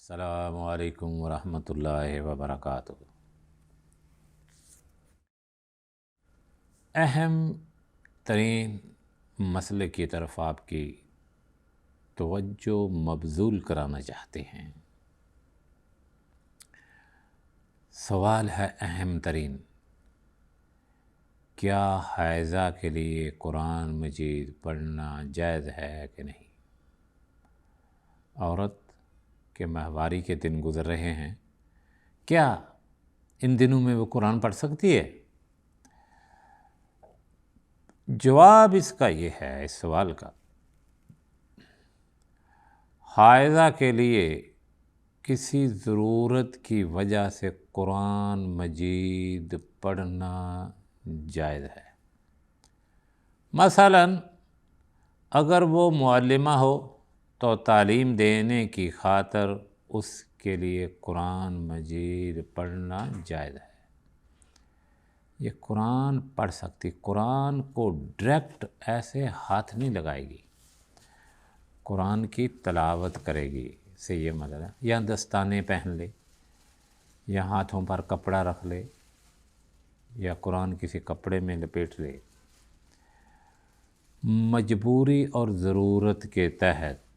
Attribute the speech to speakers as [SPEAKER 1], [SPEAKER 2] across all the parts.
[SPEAKER 1] السلام علیکم ورحمۃ اللہ وبرکاتہ۔ اہم ترین مسئلے کی طرف آپ کی توجہ مبذول کرانا چاہتے ہیں۔ سوال ہے اہم ترین، کیا حائضہ کے لیے قرآن مجید پڑھنا جائز ہے کہ نہیں؟ عورت کے ماہواری کے دن گزر رہے ہیں، کیا ان دنوں میں وہ قرآن پڑھ سکتی ہے؟ جواب اس کا یہ ہے، اس سوال کا، حائضہ کے لیے کسی ضرورت کی وجہ سے قرآن مجید پڑھنا جائز ہے۔ مثلاً اگر وہ معلمہ ہو تو تعلیم دینے کی خاطر اس کے لیے قرآن مجید پڑھنا جائز ہے۔ یہ قرآن پڑھ سکتی، قرآن کو ڈائریکٹ ایسے ہاتھ نہیں لگائے گی، قرآن کی تلاوت کرے گی سے یہ مطلب ہے، یا دستانے پہن لے، یا ہاتھوں پر کپڑا رکھ لے، یا قرآن کسی کپڑے میں لپیٹ لے۔ مجبوری اور ضرورت کے تحت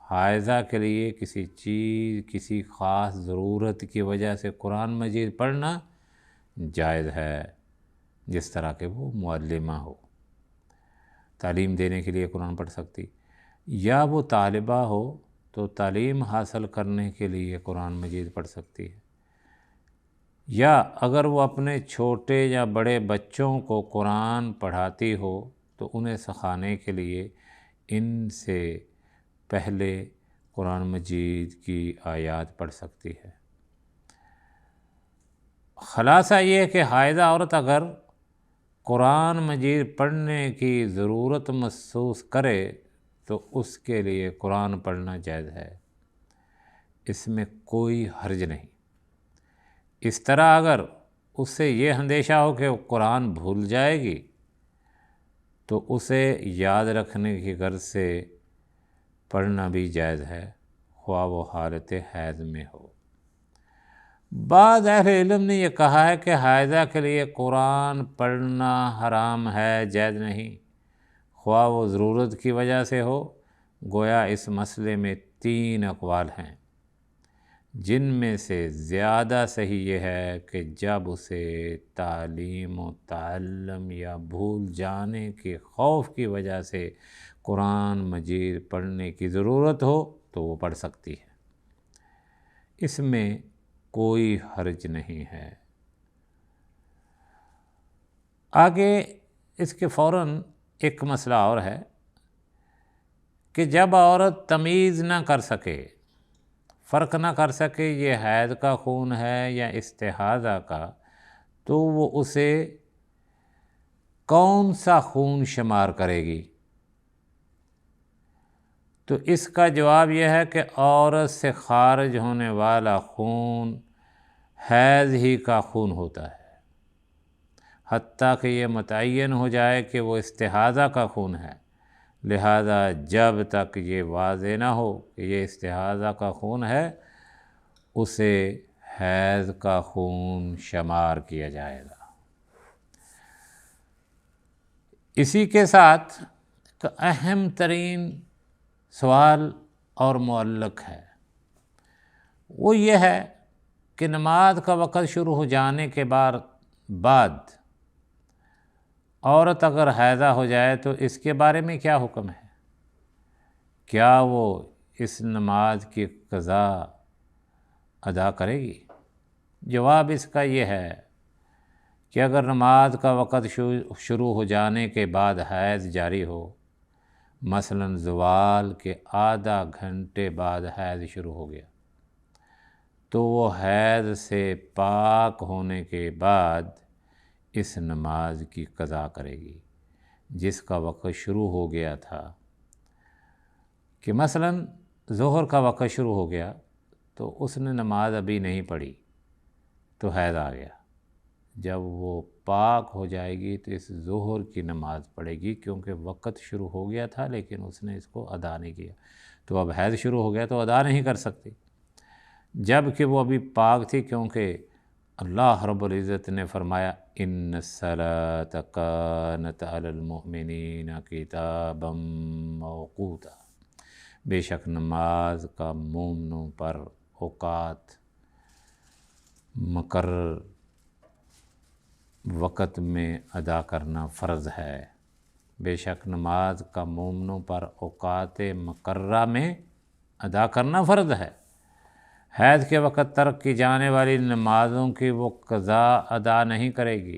[SPEAKER 1] حائضہ کے لیے کسی خاص ضرورت کی وجہ سے قرآن مجید پڑھنا جائز ہے، جس طرح کہ وہ معلمہ ہو، تعلیم دینے کے لیے قرآن پڑھ سکتی، یا وہ طالبہ ہو تو تعلیم حاصل کرنے کے لیے قرآن مجید پڑھ سکتی ہے، یا اگر وہ اپنے چھوٹے یا بڑے بچوں کو قرآن پڑھاتی ہو تو انہیں سکھانے کے لیے ان سے پہلے قرآن مجید کی آیات پڑھ سکتی ہے۔ خلاصہ یہ کہ حائضہ عورت اگر قرآن مجید پڑھنے کی ضرورت محسوس کرے تو اس کے لیے قرآن پڑھنا جائز ہے، اس میں کوئی حرج نہیں۔ اس طرح اگر اس سے یہ اندیشہ ہو کہ وہ قرآن بھول جائے گی تو اسے یاد رکھنے کی غرض سے پڑھنا بھی جائز ہے، خواہ وہ حالت حیض میں ہو۔ بعض اہل علم نے یہ کہا ہے کہ حائضہ کے لیے قرآن پڑھنا حرام ہے، جائز نہیں، خواہ وہ ضرورت کی وجہ سے ہو۔ گویا اس مسئلے میں 3 اقوال ہیں، جن میں سے زیادہ صحیح یہ ہے کہ جب اسے تعلیم و تعلم یا بھول جانے کے خوف کی وجہ سے قرآن مجید پڑھنے کی ضرورت ہو تو وہ پڑھ سکتی ہے، اس میں کوئی حرج نہیں ہے۔ آگے اس کے فوراً ایک مسئلہ اور ہے کہ جب عورت تمیز نہ کر سکے، فرق نہ کر سکے یہ حیض کا خون ہے یا استحاضہ کا، تو وہ اسے کون سا خون شمار کرے گی؟ تو اس کا جواب یہ ہے کہ عورت سے خارج ہونے والا خون حیض ہی کا خون ہوتا ہے، حتیٰ کہ یہ متعین ہو جائے کہ وہ استحاضہ کا خون ہے۔ لہذا جب تک یہ واضح نہ ہو کہ یہ استحاضہ کا خون ہے، اسے حیض کا خون شمار کیا جائے گا۔ اسی کے ساتھ ایک اہم ترین سوال اور معلق ہے، وہ یہ ہے کہ نماز کا وقت شروع ہو جانے کے بعد عورت اگر حائضہ ہو جائے تو اس کے بارے میں کیا حکم ہے؟ کیا وہ اس نماز کی قضا ادا کرے گی؟ جواب اس کا یہ ہے کہ اگر نماز کا وقت شروع ہو جانے کے بعد حیض جاری ہو، مثلاً زوال کے آدھا گھنٹے بعد حیض شروع ہو گیا، تو وہ حیض سے پاک ہونے کے بعد اس نماز کی قضا کرے گی جس کا وقت شروع ہو گیا تھا۔ کہ مثلاً ظہر کا وقت شروع ہو گیا تو اس نے نماز ابھی نہیں پڑھی تو حیض آ گیا، جب وہ پاک ہو جائے گی تو اس ظہر کی نماز پڑھے گی، کیونکہ وقت شروع ہو گیا تھا لیکن اس نے اس کو ادا نہیں کیا، تو اب حیض شروع ہو گیا تو ادا نہیں کر سکتی۔ جب کہ وہ ابھی پاک تھی، کیونکہ اللہ رب العزت نے فرمایا ان الصلاۃ کانت علی المؤمنین کتابا موقوتا، بے شک نماز کا مومنوں پر اوقات مقرر وقت میں ادا کرنا فرض ہے، بے شک نماز کا مومنوں پر اوقات مقررہ میں ادا کرنا فرض ہے۔ حیض کے وقت ترک کی جانے والی نمازوں کی وہ قضا ادا نہیں کرے گی،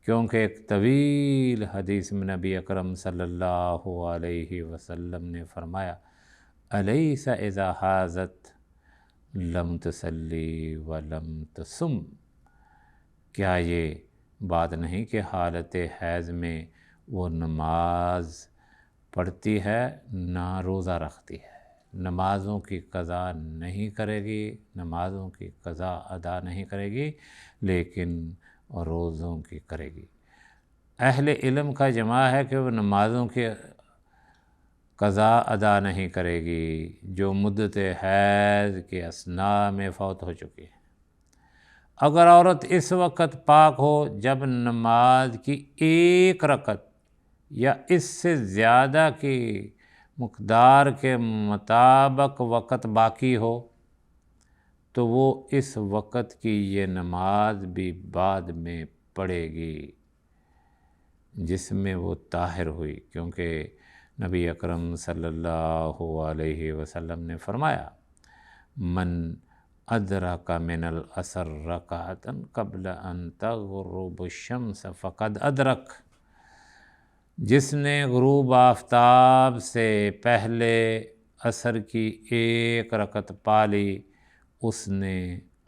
[SPEAKER 1] کیونکہ ایک طویل حدیث میں نبی اکرم صلی اللہ علیہ وسلم نے فرمایا الیس اذا حاضت لم تصلی ولم تصم، کیا یہ بات نہیں کہ حالت حیض میں وہ نماز پڑھتی ہے نہ روزہ رکھتی ہے، نمازوں کی قضا نہیں کرے گی، نمازوں کی قضا ادا نہیں کرے گی، لیکن روزوں کی کرے گی۔ اہل علم کا جمع ہے کہ وہ نمازوں کی قضا ادا نہیں کرے گی جو مدت حیض کے اثناء میں فوت ہو چکی ہے۔ اگر عورت اس وقت پاک ہو جب نماز کی ایک رکعت یا اس سے زیادہ کی مقدار کے مطابق وقت باقی ہو تو وہ اس وقت کی یہ نماز بھی بعد میں پڑھے گی جس میں وہ طاہر ہوئی، کیونکہ نبی اکرم صلی اللہ علیہ وسلم نے فرمایا من ادرک من العصر رکعۃ قبل ان تغرب الشمس فقد ادرک، جس نے غروب آفتاب سے پہلے عصر کی ایک رکعت پا لی اس نے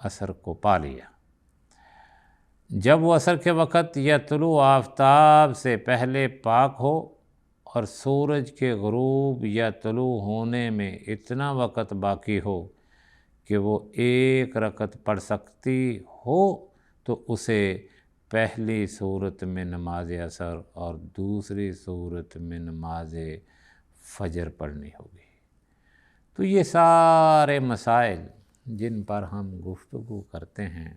[SPEAKER 1] عصر کو پا لیا۔ جب وہ عصر کے وقت یا طلوع آفتاب سے پہلے پاک ہو اور سورج کے غروب یا طلوع ہونے میں اتنا وقت باقی ہو کہ وہ ایک رکعت پڑھ سکتی ہو تو اسے پہلی صورت میں نماز عصر اور دوسری صورت میں نماز فجر پڑھنی ہوگی۔ تو یہ سارے مسائل جن پر ہم گفتگو کرتے ہیں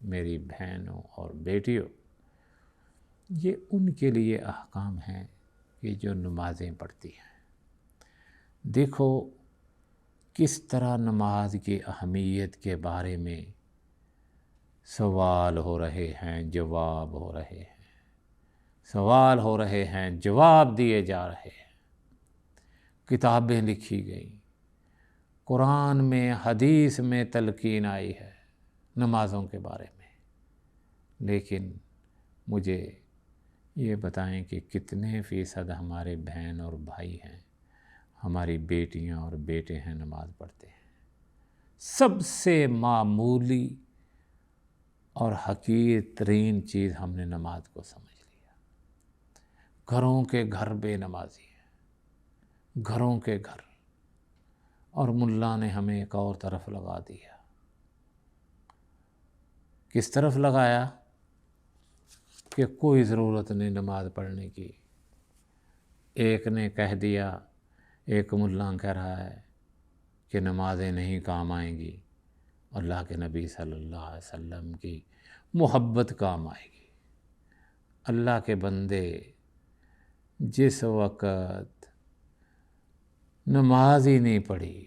[SPEAKER 1] میری بہنوں اور بیٹیوں، یہ ان کے لیے احکام ہیں کہ جو نمازیں پڑھتی ہیں۔ دیکھو کس طرح نماز کی اہمیت کے بارے میں سوال ہو رہے ہیں، جواب ہو رہے ہیں، سوال ہو رہے ہیں، جواب دیے جا رہے ہیں، کتابیں لکھی گئیں، قرآن میں حدیث میں تلقین آئی ہے نمازوں کے بارے میں، لیکن مجھے یہ بتائیں کہ کتنے فیصد ہمارے بہن اور بھائی ہیں، ہماری بیٹیاں اور بیٹے ہیں نماز پڑھتے ہیں؟ سب سے معمولی اور حقیر ترین چیز ہم نے نماز کو سمجھ لیا۔ گھروں کے گھر بے نمازی ہیں، گھروں کے گھر، اور ملا نے ہمیں ایک اور طرف لگا دیا۔ کس طرف لگایا؟ کہ کوئی ضرورت نہیں نماز پڑھنے کی۔ ایک نے کہہ دیا، ایک ملا کہہ رہا ہے کہ نمازیں نہیں کام آئیں گی، اللہ کے نبی صلی اللہ علیہ وسلم کی محبت کام آئے گی۔ اللہ کے بندے جس وقت نماز ہی نہیں پڑھی،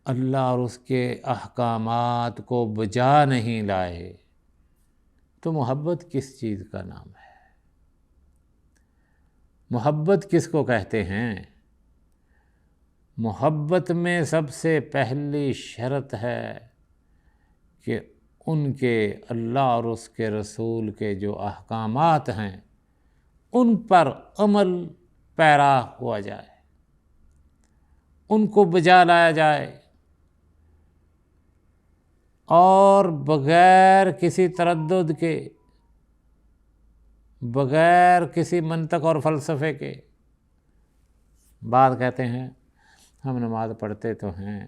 [SPEAKER 1] اللہ اور اس کے احکامات کو بجا نہیں لائے، تو محبت کس چیز کا نام ہے؟ محبت کس کو کہتے ہیں؟ محبت میں سب سے پہلی شرط ہے کہ ان کے اللہ اور اس کے رسول کے جو احکامات ہیں ان پر عمل پیرا ہوا جائے، ان کو بجا لایا جائے، اور بغیر کسی تردد کے، بغیر کسی منطق اور فلسفے کے۔ بات کہتے ہیں ہم نماز پڑھتے تو ہیں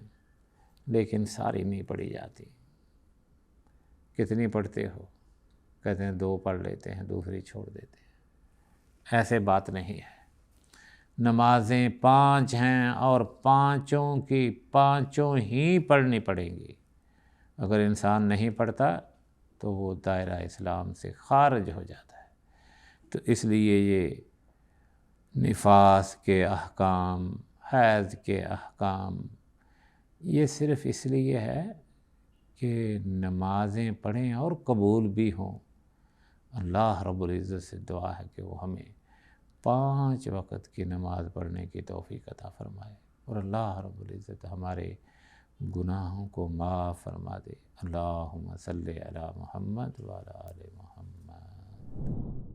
[SPEAKER 1] لیکن ساری نہیں پڑھی جاتی۔ کتنی پڑھتے ہو؟ کہتے ہیں 2 پڑھ لیتے ہیں، دوسری چھوڑ دیتے ہیں۔ ایسے بات نہیں ہے۔ نمازیں 5 ہیں اور پانچوں کی پانچوں ہی پڑھنی پڑیں گی۔ اگر انسان نہیں پڑھتا تو وہ دائرہ اسلام سے خارج ہو جاتا ہے۔ تو اس لیے یہ نفاس کے احکام، حیض کے احکام، یہ صرف اس لیے ہے کہ نمازیں پڑھیں اور قبول بھی ہوں۔ اللہ رب العزت سے دعا ہے کہ وہ ہمیں 5 وقت کی نماز پڑھنے کی توفیق عطا فرمائے، اور اللہ رب العزت ہمارے گناہوں کو معاف فرما دے۔ اللہم صلی علی محمد وعلی آل محمد۔